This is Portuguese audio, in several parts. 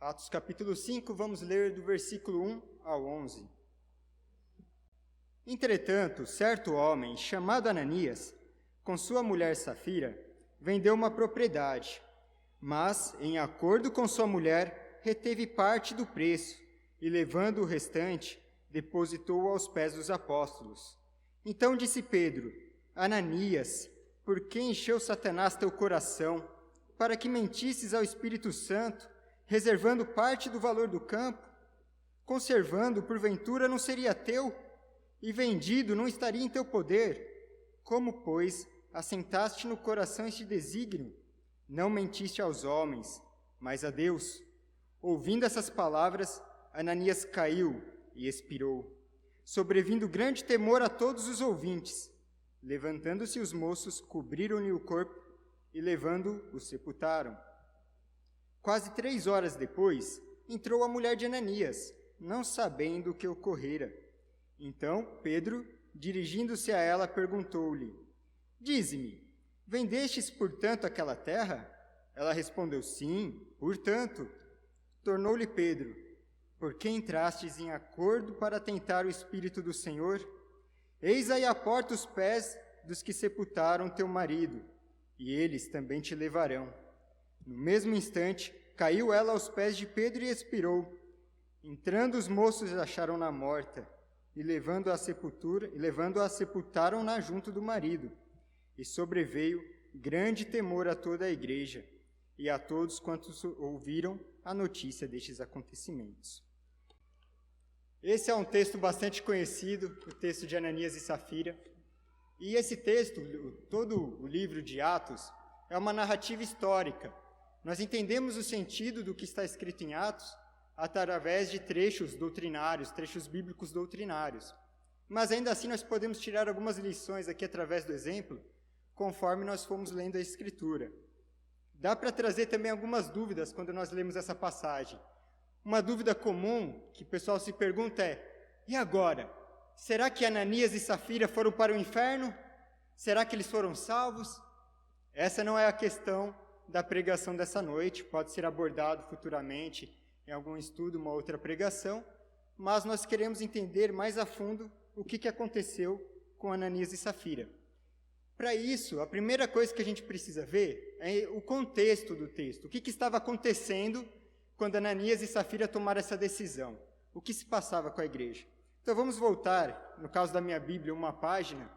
Atos capítulo 5, vamos ler do versículo 1 ao 11. Entretanto, certo homem, chamado Ananias, com sua mulher Safira, vendeu uma propriedade, mas, em acordo com sua mulher, reteve parte do preço e, levando o restante, depositou-o aos pés dos apóstolos. Então disse Pedro: Ananias, por que encheu Satanás teu coração, para que mentisses ao Espírito Santo, reservando parte do valor do campo? Conservando, porventura, não seria teu? E vendido, não estaria em teu poder? Como, pois, assentaste no coração este desígnio? Não mentiste aos homens, mas a Deus. Ouvindo essas palavras, Ananias caiu e expirou, sobrevindo grande temor a todos os ouvintes. Levantando-se os moços, cobriram-lhe o corpo e, levando-o, o sepultaram. Quase 3 horas depois, entrou a mulher de Ananias, não sabendo o que ocorrera. Então Pedro, dirigindo-se a ela, perguntou-lhe: Dize-me, vendestes, portanto, aquela terra? Ela respondeu: Sim, portanto. Tornou-lhe Pedro: Por que entrastes em acordo para tentar o Espírito do Senhor? Eis aí à porta os pés dos que sepultaram teu marido, e eles também te levarão. No mesmo instante, caiu ela aos pés de Pedro e expirou. Entrando os moços, acharam-na morta, e levando-a à sepultaram-na junto do marido. E sobreveio grande temor a toda a igreja, e a todos quantos ouviram a notícia destes acontecimentos. Esse é um texto bastante conhecido, o texto de Ananias e Safira. E esse texto, todo o livro de Atos, é uma narrativa histórica. Nós entendemos o sentido do que está escrito em Atos através de trechos doutrinários, trechos bíblicos doutrinários. Mas ainda assim nós podemos tirar algumas lições aqui através do exemplo, conforme nós fomos lendo a Escritura. Dá para trazer também algumas dúvidas quando nós lemos essa passagem. Uma dúvida comum que o pessoal se pergunta é: e agora? Será que Ananias e Safira foram para o inferno? Será que eles foram salvos? Essa não é a questão da pregação dessa noite, pode ser abordado futuramente em algum estudo, uma outra pregação, mas nós queremos entender mais a fundo o que aconteceu com Ananias e Safira. Para isso, a primeira coisa que a gente precisa ver é o contexto do texto, o que estava acontecendo quando Ananias e Safira tomaram essa decisão, o que se passava com a igreja. Então vamos voltar, no caso da minha Bíblia, uma página,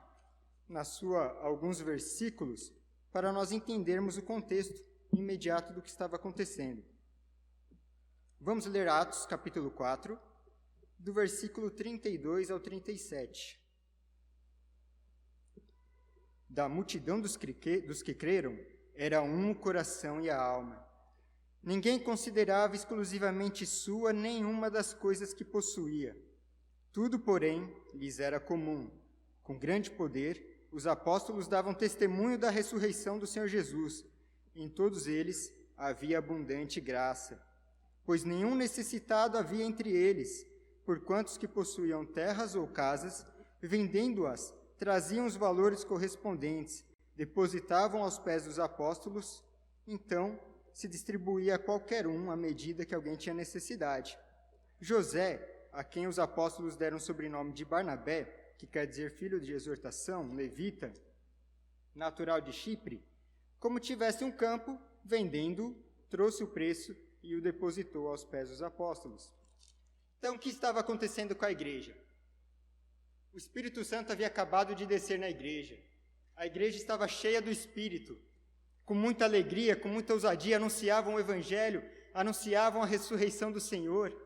alguns versículos, para nós entendermos o contexto imediato do que estava acontecendo. Vamos ler Atos, capítulo 4, do versículo 32 ao 37. Da multidão dos que creram, era um o coração e a alma. Ninguém considerava exclusivamente sua nenhuma das coisas que possuía. Tudo, porém, lhes era comum. Com grande poder, os apóstolos davam testemunho da ressurreição do Senhor Jesus. Em todos eles havia abundante graça, pois nenhum necessitado havia entre eles, porquanto os que possuíam terras ou casas, vendendo-as, traziam os valores correspondentes, depositavam aos pés dos apóstolos, então se distribuía a qualquer um à medida que alguém tinha necessidade. José, a quem os apóstolos deram o sobrenome de Barnabé, que quer dizer filho de exortação, levita, natural de Chipre, como tivesse um campo, vendendo, trouxe o preço e o depositou aos pés dos apóstolos. Então, o que estava acontecendo com a igreja? O Espírito Santo havia acabado de descer na igreja. A igreja estava cheia do Espírito. Com muita alegria, com muita ousadia, anunciavam o Evangelho, anunciavam a ressurreição do Senhor.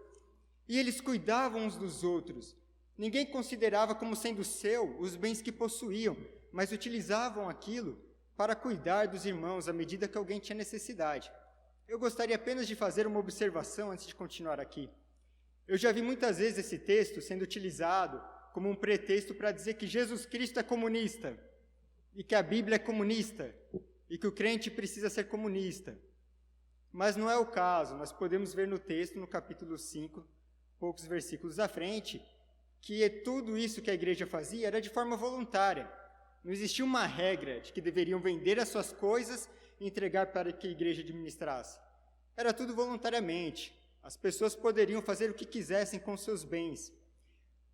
E eles cuidavam uns dos outros. Ninguém considerava como sendo seu os bens que possuíam, mas utilizavam aquilo para cuidar dos irmãos à medida que alguém tinha necessidade. Eu gostaria apenas de fazer uma observação antes de continuar aqui. Eu já vi muitas vezes esse texto sendo utilizado como um pretexto para dizer que Jesus Cristo é comunista, e que a Bíblia é comunista, e que o crente precisa ser comunista. Mas não é o caso. Nós podemos ver no texto, no capítulo 5, poucos versículos à frente, que tudo isso que a igreja fazia era de forma voluntária. Não existia uma regra de que deveriam vender as suas coisas e entregar para que a igreja administrasse. Era tudo voluntariamente. As pessoas poderiam fazer o que quisessem com seus bens.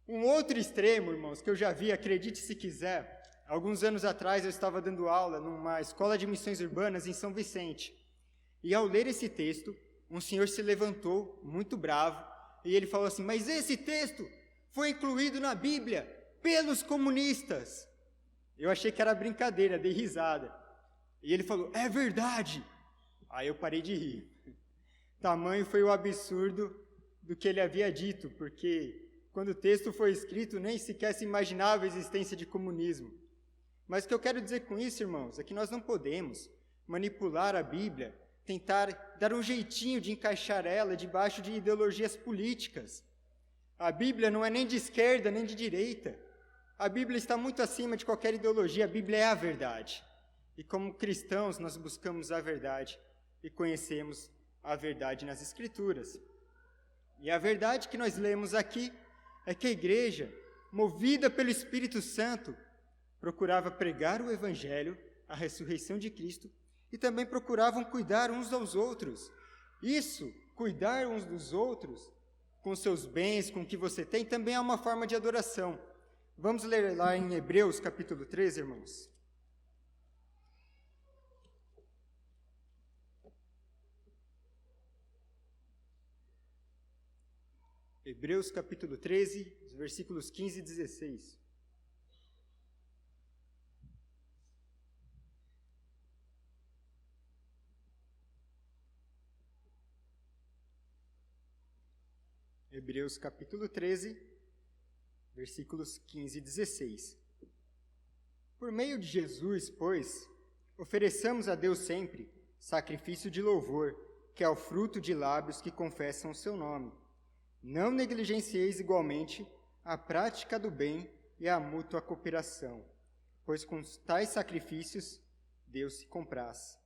Um outro extremo, irmãos, que eu já vi, acredite se quiser, alguns anos atrás eu estava dando aula numa escola de missões urbanas em São Vicente. E ao ler esse texto, um senhor se levantou, muito bravo, e ele falou assim: mas esse texto foi incluído na Bíblia pelos comunistas. Eu achei que era brincadeira, dei risada. E ele falou: é verdade. Aí eu parei de rir. Tamanho foi o absurdo do que ele havia dito, porque quando o texto foi escrito, nem sequer se imaginava a existência de comunismo. Mas o que eu quero dizer com isso, irmãos, é que nós não podemos manipular a Bíblia, tentar dar um jeitinho de encaixar ela debaixo de ideologias políticas. A Bíblia não é nem de esquerda, nem de direita. A Bíblia está muito acima de qualquer ideologia. A Bíblia é a verdade. E como cristãos, nós buscamos a verdade e conhecemos a verdade nas Escrituras. E a verdade que nós lemos aqui é que a igreja, movida pelo Espírito Santo, procurava pregar o Evangelho, a ressurreição de Cristo, e também procuravam cuidar uns aos outros. Isso, cuidar uns dos outros, com seus bens, com o que você tem, também é uma forma de adoração. Vamos ler lá em Hebreus, capítulo 13, irmãos. Hebreus, capítulo 13, versículos 15 e 16. Hebreus capítulo 13, versículos 15 e 16. Por meio de Jesus, pois, ofereçamos a Deus sempre sacrifício de louvor, que é o fruto de lábios que confessam o seu nome. Não negligencieis igualmente a prática do bem e a mútua cooperação, pois com tais sacrifícios Deus se compraz.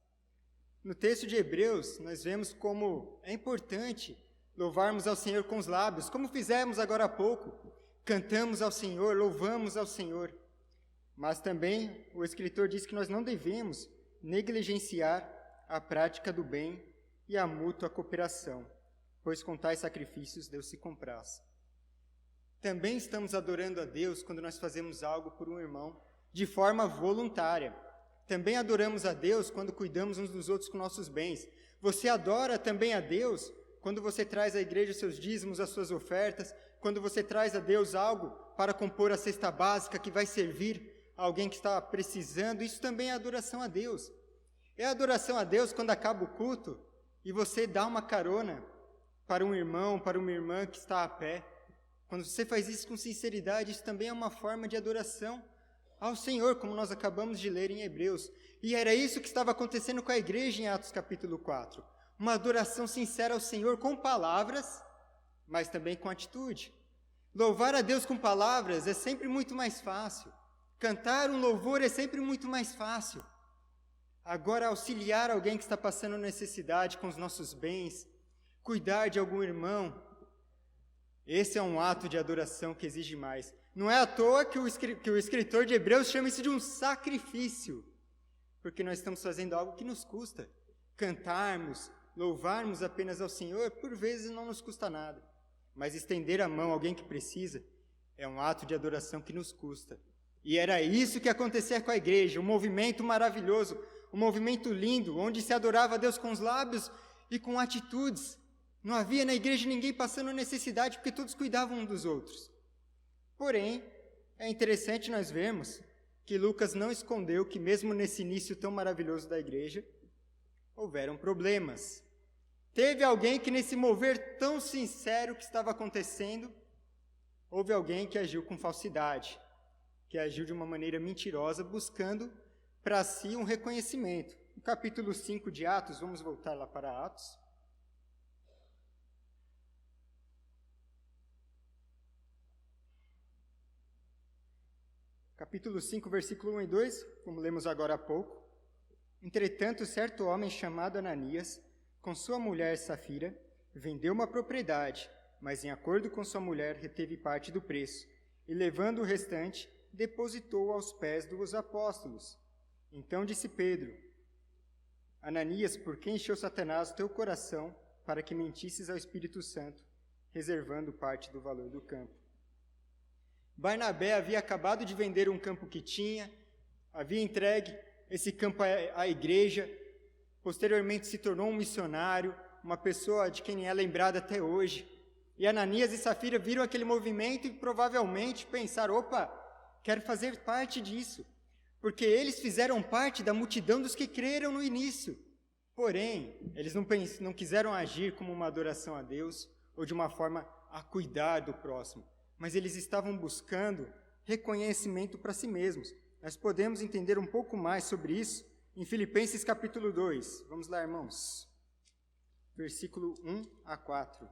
No texto de Hebreus, nós vemos como é importante louvarmos ao Senhor com os lábios, como fizemos agora há pouco. Cantamos ao Senhor, louvamos ao Senhor. Mas também o escritor diz que nós não devemos negligenciar a prática do bem e a mútua cooperação, pois com tais sacrifícios Deus se compraz. Também estamos adorando a Deus quando nós fazemos algo por um irmão de forma voluntária. Também adoramos a Deus quando cuidamos uns dos outros com nossos bens. Você adora também a Deus quando você traz à igreja seus dízimos, as suas ofertas, quando você traz a Deus algo para compor a cesta básica que vai servir a alguém que está precisando. Isso também é adoração a Deus. É adoração a Deus quando acaba o culto e você dá uma carona para um irmão, para uma irmã que está a pé. Quando você faz isso com sinceridade, isso também é uma forma de adoração ao Senhor, como nós acabamos de ler em Hebreus. E era isso que estava acontecendo com a igreja em Atos capítulo 4. Uma adoração sincera ao Senhor com palavras, mas também com atitude. Louvar a Deus com palavras é sempre muito mais fácil. Cantar um louvor é sempre muito mais fácil. Agora, auxiliar alguém que está passando necessidade com os nossos bens, cuidar de algum irmão, esse é um ato de adoração que exige mais. Não é à toa que o escritor de Hebreus chama isso de um sacrifício, porque nós estamos fazendo algo que nos custa. Cantarmos, louvarmos apenas ao Senhor, por vezes não nos custa nada, mas estender a mão a alguém que precisa é um ato de adoração que nos custa. E era isso que acontecia com a igreja, um movimento maravilhoso, um movimento lindo, onde se adorava a Deus com os lábios e com atitudes. Não havia na igreja ninguém passando necessidade, porque todos cuidavam um dos outros. Porém, é interessante nós vermos que Lucas não escondeu que mesmo nesse início tão maravilhoso da igreja, houveram problemas. Teve alguém que nesse mover tão sincero que estava acontecendo, houve alguém que agiu com falsidade, que agiu de uma maneira mentirosa, buscando para si um reconhecimento. No capítulo 5 de Atos, vamos voltar lá para Atos. Capítulo 5, versículo 1 e 2, como lemos agora há pouco. Entretanto, certo homem chamado Ananias, com sua mulher Safira, vendeu uma propriedade, mas em acordo com sua mulher reteve parte do preço, e levando o restante, depositou aos pés dos apóstolos. Então disse Pedro: Ananias, por que encheu Satanás o teu coração para que mentisses ao Espírito Santo, reservando parte do valor do campo. Barnabé havia acabado de vender um campo que tinha, havia entregue esse campo à igreja, posteriormente se tornou um missionário, uma pessoa de quem é lembrada até hoje. E Ananias e Safira viram aquele movimento e provavelmente pensaram, opa, quero fazer parte disso, porque eles fizeram parte da multidão dos que creram no início. Porém, eles não quiseram agir como uma adoração a Deus ou de uma forma a cuidar do próximo, mas eles estavam buscando reconhecimento para si mesmos. Nós podemos entender um pouco mais sobre isso em Filipenses capítulo 2. Vamos lá, irmãos. Versículo 1 a 4.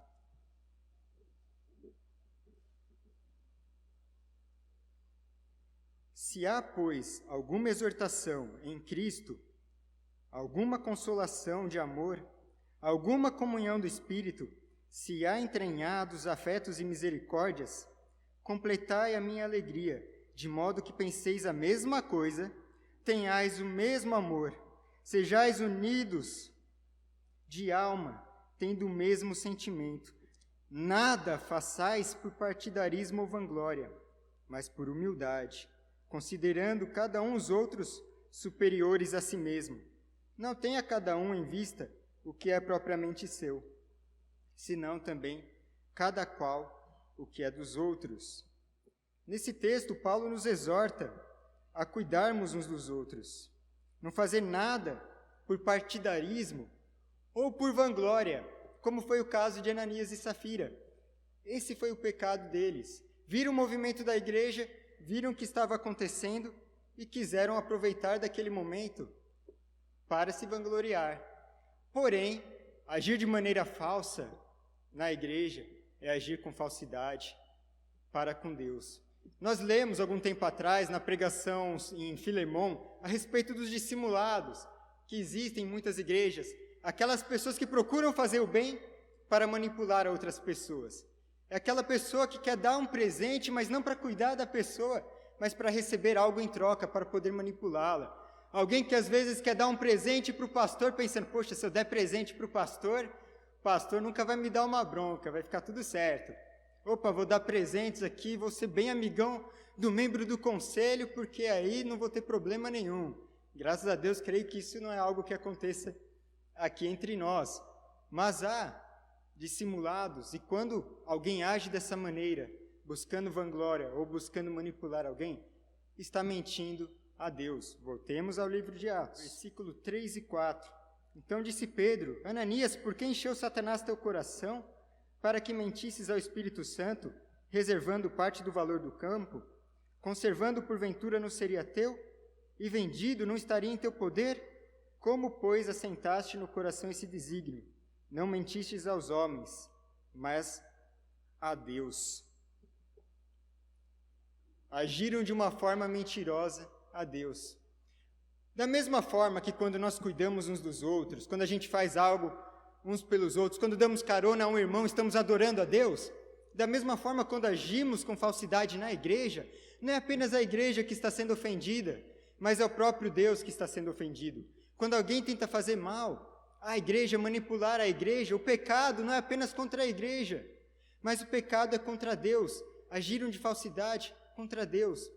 Se há, pois, alguma exortação em Cristo, alguma consolação de amor, alguma comunhão do Espírito, se há entranhados afetos e misericórdias, completai a minha alegria, de modo que penseis a mesma coisa, tenhais o mesmo amor, sejais unidos de alma, tendo o mesmo sentimento. Nada façais por partidarismo ou vanglória, mas por humildade, considerando cada um os outros superiores a si mesmo. Não tenha cada um em vista o que é propriamente seu, senão também cada qual o que é dos outros. Nesse texto, Paulo nos exorta a cuidarmos uns dos outros, não fazer nada por partidarismo ou por vanglória, como foi o caso de Ananias e Safira. Esse foi o pecado deles. Viram o movimento da igreja, viram o que estava acontecendo e quiseram aproveitar daquele momento para se vangloriar. Porém, agir de maneira falsa na igreja é agir com falsidade para com Deus. Nós lemos algum tempo atrás, na pregação em Filemon, a respeito dos dissimulados, que existem em muitas igrejas, aquelas pessoas que procuram fazer o bem para manipular outras pessoas. É aquela pessoa que quer dar um presente, mas não para cuidar da pessoa, mas para receber algo em troca, para poder manipulá-la. Alguém que às vezes quer dar um presente para o pastor, pensando, poxa, se eu der presente para o pastor nunca vai me dar uma bronca, vai ficar tudo certo. Opa, vou dar presentes aqui, vou ser bem amigão do membro do conselho, porque aí não vou ter problema nenhum. Graças a Deus, creio que isso não é algo que aconteça aqui entre nós. Mas há dissimulados, e quando alguém age dessa maneira, buscando vanglória ou buscando manipular alguém, está mentindo a Deus. Voltemos ao livro de Atos, versículo 3 e 4. Então disse Pedro, Ananias, por que encheu Satanás teu coração, para que mentisses ao Espírito Santo, reservando parte do valor do campo? Conservando porventura não seria teu? E vendido não estaria em teu poder? Como, pois, assentaste no coração esse desígnio? Não mentistes aos homens, mas a Deus. Agiram de uma forma mentirosa a Deus. Da mesma forma que quando nós cuidamos uns dos outros, quando a gente faz algo uns pelos outros, quando damos carona a um irmão, estamos adorando a Deus. Da mesma forma, quando agimos com falsidade na igreja, não é apenas a igreja que está sendo ofendida, mas é o próprio Deus que está sendo ofendido. Quando alguém tenta fazer mal à igreja, manipular a igreja, o pecado não é apenas contra a igreja, mas o pecado é contra Deus. Agiram de falsidade contra Deus.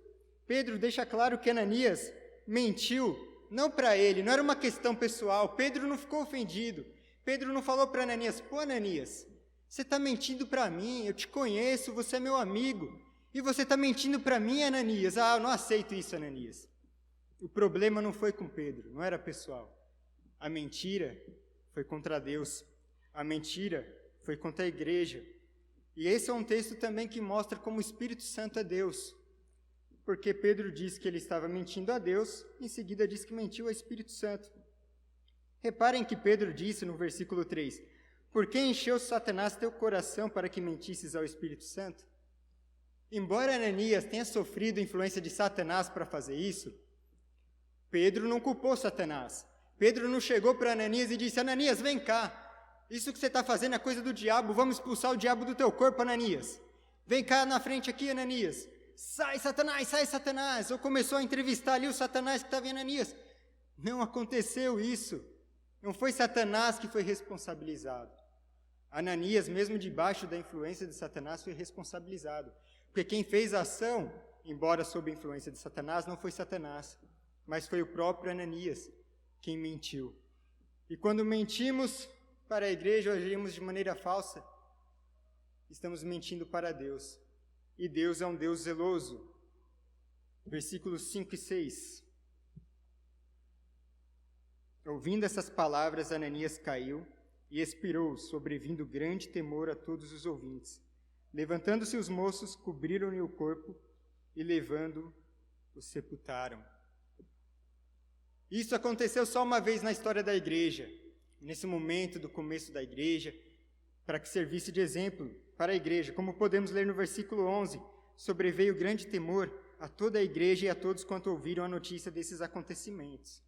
Pedro deixa claro que Ananias mentiu, não para ele, não era uma questão pessoal. Pedro não ficou ofendido. Pedro não falou para Ananias, pô, Ananias, você está mentindo para mim, eu te conheço, você é meu amigo, e você está mentindo para mim, Ananias. Ah, eu não aceito isso, Ananias. O problema não foi com Pedro, não era pessoal. A mentira foi contra Deus, a mentira foi contra a igreja. E esse é um texto também que mostra como o Espírito Santo é Deus, porque Pedro diz que ele estava mentindo a Deus, em seguida diz que mentiu ao Espírito Santo. Reparem que Pedro disse no versículo 3, por que encheu Satanás teu coração para que mentisses ao Espírito Santo? Embora Ananias tenha sofrido a influência de Satanás para fazer isso, Pedro não culpou Satanás. Pedro não chegou para Ananias e disse, Ananias, vem cá, isso que você está fazendo é coisa do diabo, vamos expulsar o diabo do teu corpo, Ananias. Vem cá na frente aqui, Ananias. Sai, Satanás. Ou começou a entrevistar ali o Satanás que estava em Ananias. Não aconteceu isso. Não foi Satanás que foi responsabilizado. Ananias, mesmo debaixo da influência de Satanás, foi responsabilizado. Porque quem fez a ação, embora sob a influência de Satanás, não foi Satanás, mas foi o próprio Ananias quem mentiu. E quando mentimos para a igreja, ou agimos de maneira falsa, estamos mentindo para Deus. E Deus é um Deus zeloso. Versículos 5 e 6. Ouvindo essas palavras, Ananias caiu e expirou, sobrevindo grande temor a todos os ouvintes. Levantando-se os moços, cobriram-lhe o corpo e, levando-o, o sepultaram. Isso aconteceu só uma vez na história da igreja, nesse momento do começo da igreja, para que servisse de exemplo para a igreja. Como podemos ler no versículo 11, sobreveio grande temor a toda a igreja e a todos quanto ouviram a notícia desses acontecimentos.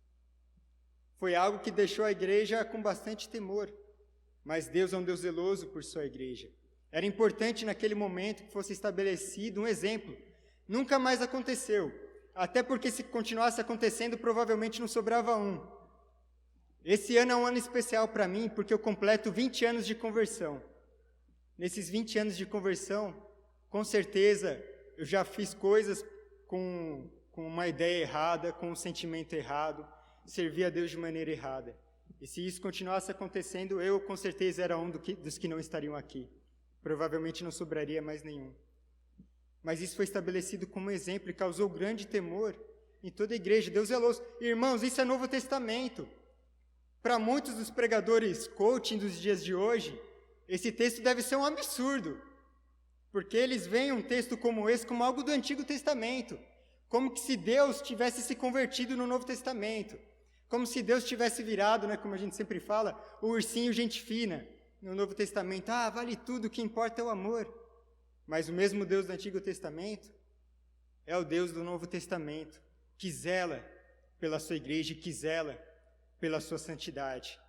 Foi algo que deixou a igreja com bastante temor, mas Deus é um Deus zeloso por sua igreja. Era importante naquele momento que fosse estabelecido um exemplo. Nunca mais aconteceu, até porque se continuasse acontecendo, provavelmente não sobrava um. Esse ano é um ano especial para mim, porque eu completo 20 anos de conversão. Nesses 20 anos de conversão, com certeza, eu já fiz coisas com uma ideia errada, com um sentimento errado, servi a Deus de maneira errada. E se isso continuasse acontecendo, eu com certeza era um dos que não estariam aqui. Provavelmente não sobraria mais nenhum. Mas isso foi estabelecido como exemplo e causou grande temor em toda a igreja. Deus é zeloso. Irmãos, isso é Novo Testamento. Para muitos dos pregadores coaching dos dias de hoje, esse texto deve ser um absurdo. Porque eles veem um texto como esse como algo do Antigo Testamento. Como que se Deus tivesse se convertido no Novo Testamento. Como se Deus tivesse virado, né, como a gente sempre fala, o ursinho gente fina no Novo Testamento. Ah, vale tudo, o que importa é o amor. Mas o mesmo Deus do Antigo Testamento é o Deus do Novo Testamento, que zela pela sua igreja e que zela pela sua santidade.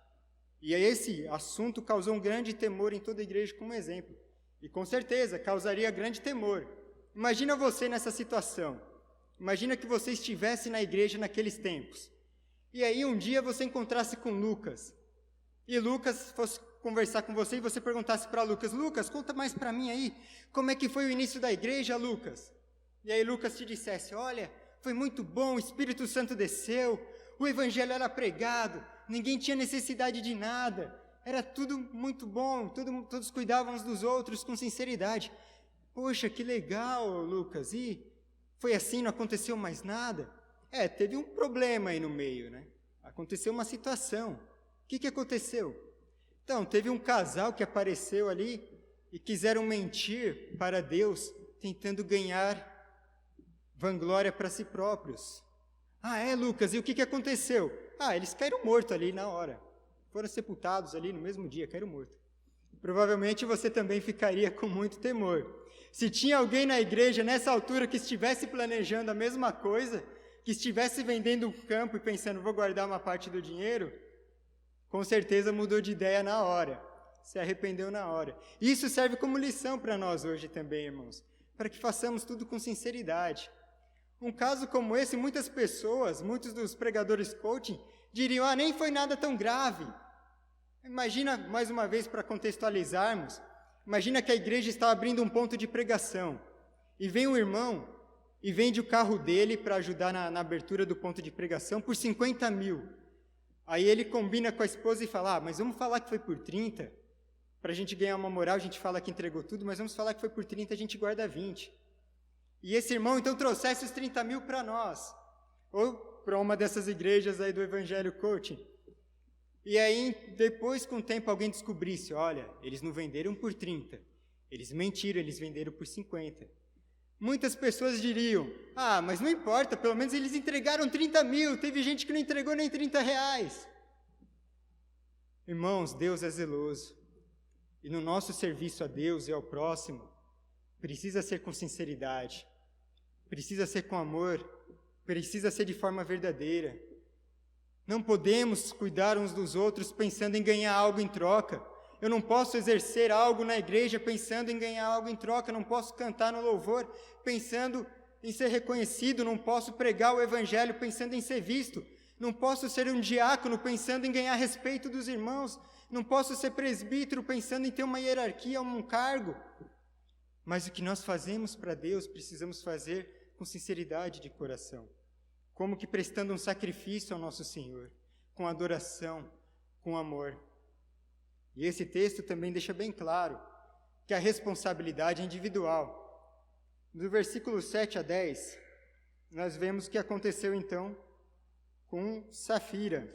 E esse assunto causou um grande temor em toda a igreja como exemplo. E com certeza causaria grande temor. Imagina você nessa situação. Imagina que você estivesse na igreja naqueles tempos. E aí um dia você encontrasse com Lucas. E Lucas fosse conversar com você e você perguntasse para Lucas, Lucas, conta mais para mim aí, como é que foi o início da igreja, Lucas? E aí Lucas te dissesse, olha, foi muito bom, o Espírito Santo desceu, o evangelho era pregado, ninguém tinha necessidade de nada, era tudo muito bom, todos cuidavam uns dos outros com sinceridade. Poxa, que legal, Lucas, e foi assim, não aconteceu mais nada? Teve um problema aí no meio, né? Aconteceu uma situação. O que aconteceu? Então, teve um casal que apareceu ali e quiseram mentir para Deus, tentando ganhar vanglória para si próprios. Lucas, e o que aconteceu? Eles caíram mortos ali na hora. Foram sepultados ali no mesmo dia, caíram mortos. Provavelmente você também ficaria com muito temor. Se tinha alguém na igreja nessa altura que estivesse planejando a mesma coisa, que estivesse vendendo um campo e pensando, vou guardar uma parte do dinheiro, com certeza mudou de ideia na hora, se arrependeu na hora. Isso serve como lição para nós hoje também, irmãos, para que façamos tudo com sinceridade. Um caso como esse, muitas pessoas, muitos dos pregadores coaching, diriam, nem foi nada tão grave. Imagina, mais uma vez, para contextualizarmos, imagina que a igreja está abrindo um ponto de pregação, e vem um irmão e vende o carro dele para ajudar na abertura do ponto de pregação por 50 mil. Aí ele combina com a esposa e fala, mas vamos falar que foi por 30, para a gente ganhar uma moral, a gente fala que entregou tudo, mas vamos falar que foi por 30, a gente guarda 20. E esse irmão, então, trouxesse os 30 mil para nós, ou para uma dessas igrejas aí do Evangelho Coaching. E aí, depois, com o tempo, alguém descobrisse, olha, eles não venderam por 30, eles mentiram, eles venderam por 50. Muitas pessoas diriam, mas não importa, pelo menos eles entregaram 30 mil, teve gente que não entregou nem 30 reais. Irmãos, Deus é zeloso. E no nosso serviço a Deus e ao próximo, precisa ser com sinceridade, precisa ser com amor, precisa ser de forma verdadeira. Não podemos cuidar uns dos outros pensando em ganhar algo em troca. Eu não posso exercer algo na igreja pensando em ganhar algo em troca, não posso cantar no louvor pensando em ser reconhecido, não posso pregar o evangelho pensando em ser visto, Não posso ser um diácono pensando em ganhar respeito dos irmãos. Não posso ser presbítero pensando em ter uma hierarquia, um cargo. Mas o que nós fazemos para Deus, precisamos fazer com sinceridade de coração. Como que prestando um sacrifício ao nosso Senhor, com adoração, com amor. E esse texto também deixa bem claro que a responsabilidade é individual. No versículo 7 a 10, nós vemos o que aconteceu então com Safira.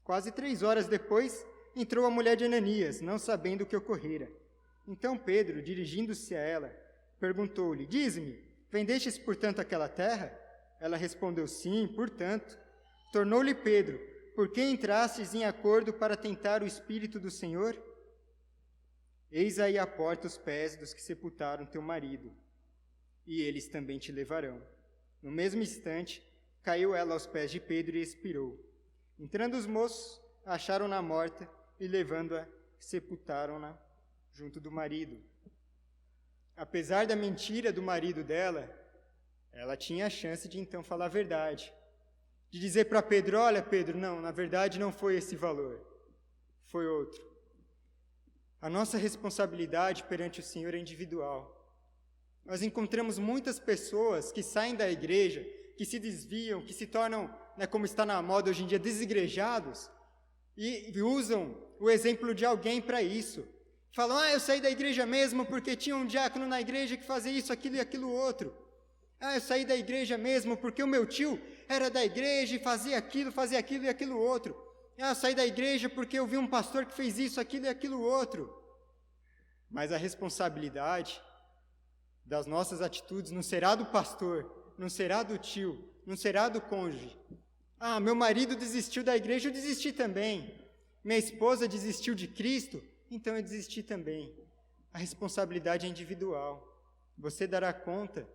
Quase 3 horas depois, entrou a mulher de Ananias, não sabendo o que ocorrera. Então Pedro, dirigindo-se a ela, perguntou-lhe: Dize-me, vendestes, portanto, aquela terra? Ela respondeu: Sim, portanto. Tornou-lhe Pedro: Por que entrastes em acordo para tentar o Espírito do Senhor? Eis aí à porta os pés dos que sepultaram teu marido, e eles também te levarão. No mesmo instante, caiu ela aos pés de Pedro e expirou. Entrando os moços, acharam-na morta e, levando-a, sepultaram-na junto do marido. Apesar da mentira do marido dela, ela tinha a chance de então falar a verdade. De dizer para Pedro: olha, Pedro, não, na verdade não foi esse valor, foi outro. A nossa responsabilidade perante o Senhor é individual. Nós encontramos muitas pessoas que saem da igreja, que se desviam, que se tornam, como está na moda hoje em dia, desigrejados, e usam o exemplo de alguém para isso. Falam: eu saí da igreja mesmo porque tinha um diácono na igreja que fazia isso, aquilo e aquilo outro. Eu saí da igreja mesmo porque o meu tio era da igreja e fazia aquilo e aquilo outro. Eu saí da igreja porque eu vi um pastor que fez isso, aquilo e aquilo outro. Mas a responsabilidade das nossas atitudes não será do pastor, não será do tio, não será do cônjuge. Meu marido desistiu da igreja, eu desisti também. Minha esposa desistiu de Cristo, então eu desisti também. A responsabilidade é individual. Você dará conta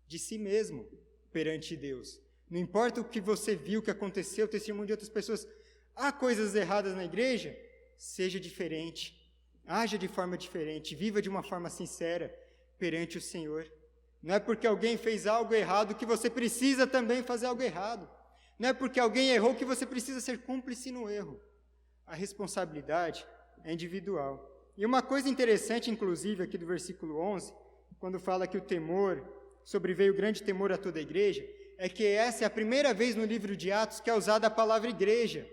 de si mesmo perante Deus. Não importa o que você viu, o que aconteceu, o testemunho de outras pessoas. Há coisas erradas na igreja? Seja diferente. Haja de forma diferente. Viva de uma forma sincera perante o Senhor. Não é porque alguém fez algo errado que você precisa também fazer algo errado. Não é porque alguém errou que você precisa ser cúmplice no erro. A responsabilidade é individual. E uma coisa interessante, inclusive, aqui do versículo 11, quando fala que o temor, sobreveio grande temor a toda a igreja, é que essa é a primeira vez no livro de Atos que é usada a palavra igreja.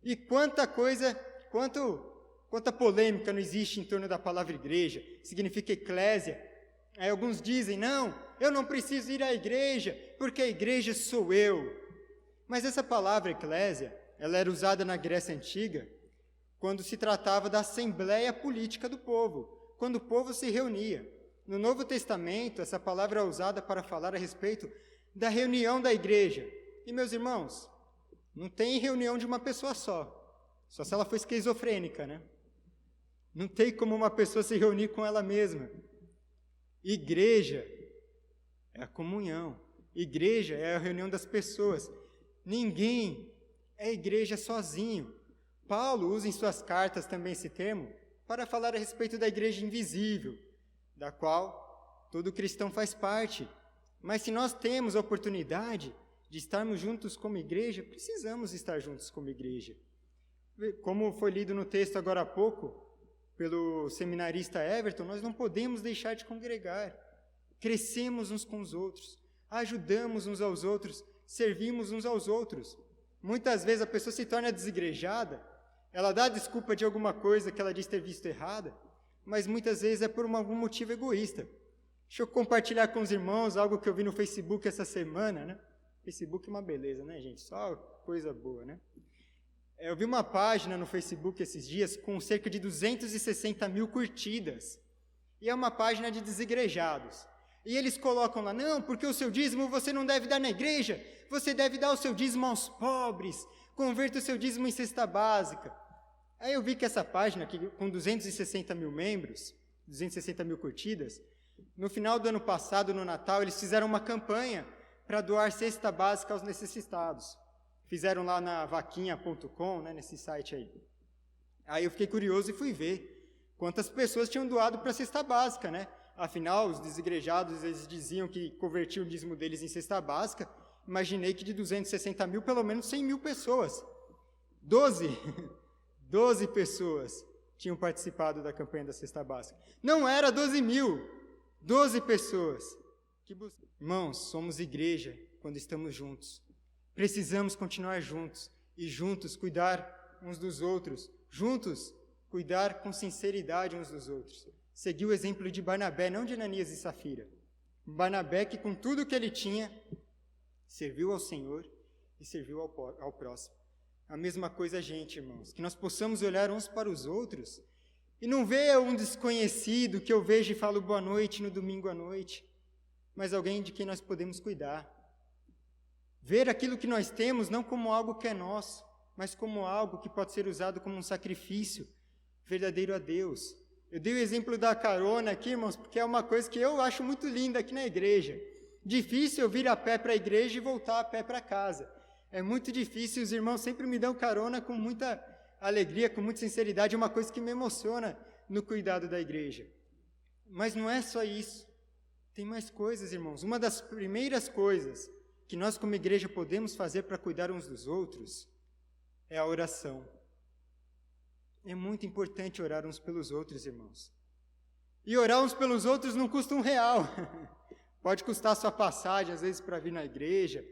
E quanta polêmica não existe em torno da palavra igreja, significa eclésia. Aí alguns dizem: não, eu não preciso ir à igreja, porque a igreja sou eu. Mas essa palavra eclésia, ela era usada na Grécia Antiga, quando se tratava da assembleia política do povo, quando o povo se reunia. No Novo Testamento, essa palavra é usada para falar a respeito da reunião da igreja. E, meus irmãos, não tem reunião de uma pessoa só se ela for esquizofrênica, né? Não tem como uma pessoa se reunir com ela mesma. Igreja é a comunhão. Igreja é a reunião das pessoas. Ninguém é igreja sozinho. Paulo usa em suas cartas também esse termo para falar a respeito da igreja invisível, da qual todo cristão faz parte. Mas se nós temos a oportunidade de estarmos juntos como igreja, precisamos estar juntos como igreja. Como foi lido no texto agora há pouco, pelo seminarista Everton, nós não podemos deixar de congregar. Crescemos uns com os outros, ajudamos uns aos outros, servimos uns aos outros. Muitas vezes a pessoa se torna desigrejada, ela dá desculpa de alguma coisa que ela diz ter visto errada, mas muitas vezes é por algum motivo egoísta. Deixa eu compartilhar com os irmãos algo que eu vi no Facebook essa semana, né? Facebook é uma beleza, né, gente? Só coisa boa, né? Eu vi uma página no Facebook esses dias com cerca de 260 mil curtidas. E é uma página de desigrejados. E eles colocam lá: não, porque o seu dízimo você não deve dar na igreja, você deve dar o seu dízimo aos pobres, converta o seu dízimo em cesta básica. Aí eu vi que essa página, aqui, com 260 mil membros, 260 mil curtidas, no final do ano passado, no Natal, eles fizeram uma campanha para doar cesta básica aos necessitados. Fizeram lá na vaquinha.com, né, nesse site aí. Aí eu fiquei curioso e fui ver quantas pessoas tinham doado para a cesta básica, né? Afinal, os desigrejados, eles diziam que convertiam o dízimo deles em cesta básica. Imaginei que de 260 mil, pelo menos 100 mil pessoas. 12 pessoas tinham participado da campanha da cesta básica. Não era 12 mil, 12 pessoas. Irmãos, somos igreja quando estamos juntos. Precisamos continuar juntos e juntos cuidar uns dos outros. Juntos cuidar com sinceridade uns dos outros. Seguir o exemplo de Barnabé, não de Ananias e Safira. Barnabé que com tudo que ele tinha, serviu ao Senhor e serviu ao próximo. A mesma coisa a gente, irmãos, que nós possamos olhar uns para os outros e não ver um desconhecido que eu vejo e falo boa noite no domingo à noite, mas alguém de quem nós podemos cuidar. Ver aquilo que nós temos não como algo que é nosso, mas como algo que pode ser usado como um sacrifício verdadeiro a Deus. Eu dei o exemplo da carona aqui, irmãos, porque é uma coisa que eu acho muito linda aqui na igreja. Difícil eu vir a pé para a igreja e voltar a pé para casa. É muito difícil, os irmãos sempre me dão carona com muita alegria, com muita sinceridade, é uma coisa que me emociona no cuidado da igreja. Mas não é só isso, tem mais coisas, irmãos. Uma das primeiras coisas que nós como igreja podemos fazer para cuidar uns dos outros é a oração. É muito importante orar uns pelos outros, irmãos. E orar uns pelos outros não custa R$1. Pode custar a sua passagem, às vezes, para vir na igreja,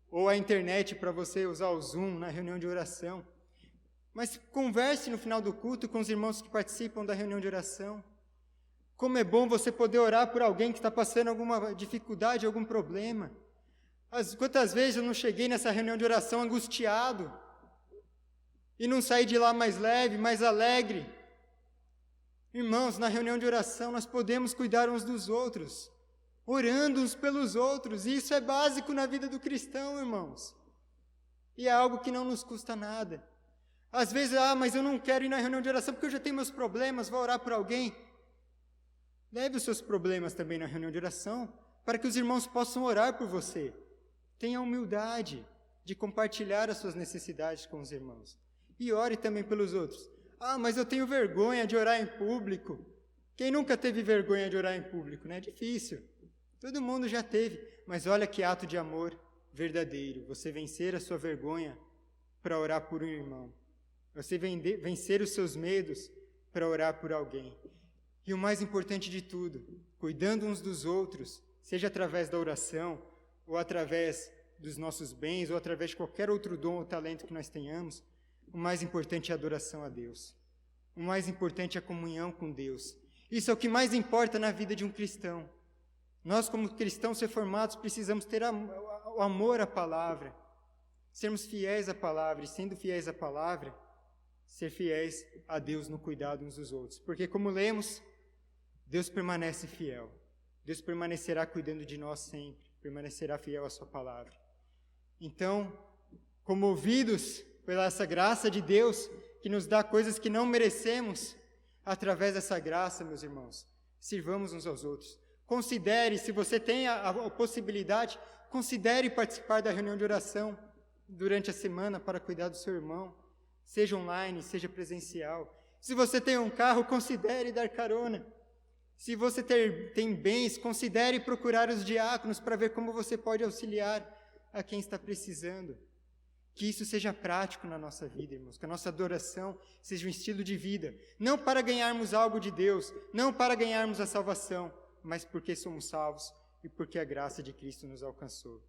ou a internet para você usar o Zoom na reunião de oração. Mas converse no final do culto com os irmãos que participam da reunião de oração. Como é bom você poder orar por alguém que está passando alguma dificuldade, algum problema. Quantas vezes eu não cheguei nessa reunião de oração angustiado e não saí de lá mais leve, mais alegre? Irmãos, na reunião de oração nós podemos cuidar uns dos outros, orando uns pelos outros, e isso é básico na vida do cristão, irmãos. E é algo que não nos custa nada. Às vezes, mas eu não quero ir na reunião de oração porque eu já tenho meus problemas, vou orar por alguém. Leve os seus problemas também na reunião de oração, para que os irmãos possam orar por você. Tenha a humildade de compartilhar as suas necessidades com os irmãos. E ore também pelos outros. Mas eu tenho vergonha de orar em público. Quem nunca teve vergonha de orar em público, né? É difícil. Todo mundo já teve. Mas olha que ato de amor verdadeiro. Você vencer a sua vergonha para orar por um irmão. Você vencer os seus medos para orar por alguém. E o mais importante de tudo, cuidando uns dos outros, seja através da oração, ou através dos nossos bens, ou através de qualquer outro dom ou talento que nós tenhamos, o mais importante é a adoração a Deus. O mais importante é a comunhão com Deus. Isso é o que mais importa na vida de um cristão. Nós, como cristãos reformados, precisamos ter o amor à palavra, sermos fiéis à palavra, e sendo fiéis à palavra, ser fiéis a Deus no cuidado uns dos outros. Porque, como lemos, Deus permanece fiel. Deus permanecerá cuidando de nós sempre, permanecerá fiel à sua palavra. Então, comovidos pela essa graça de Deus, que nos dá coisas que não merecemos, através dessa graça, meus irmãos, sirvamos uns aos outros. Considere, se você tem a possibilidade, considere participar da reunião de oração durante a semana para cuidar do seu irmão, seja online, seja presencial. Se você tem um carro, considere dar carona. Se você tem bens, considere procurar os diáconos para ver como você pode auxiliar a quem está precisando. Que isso seja prático na nossa vida, irmãos, que a nossa adoração seja um estilo de vida, não para ganharmos algo de Deus, não para ganharmos a salvação, mas porque somos salvos e porque a graça de Cristo nos alcançou.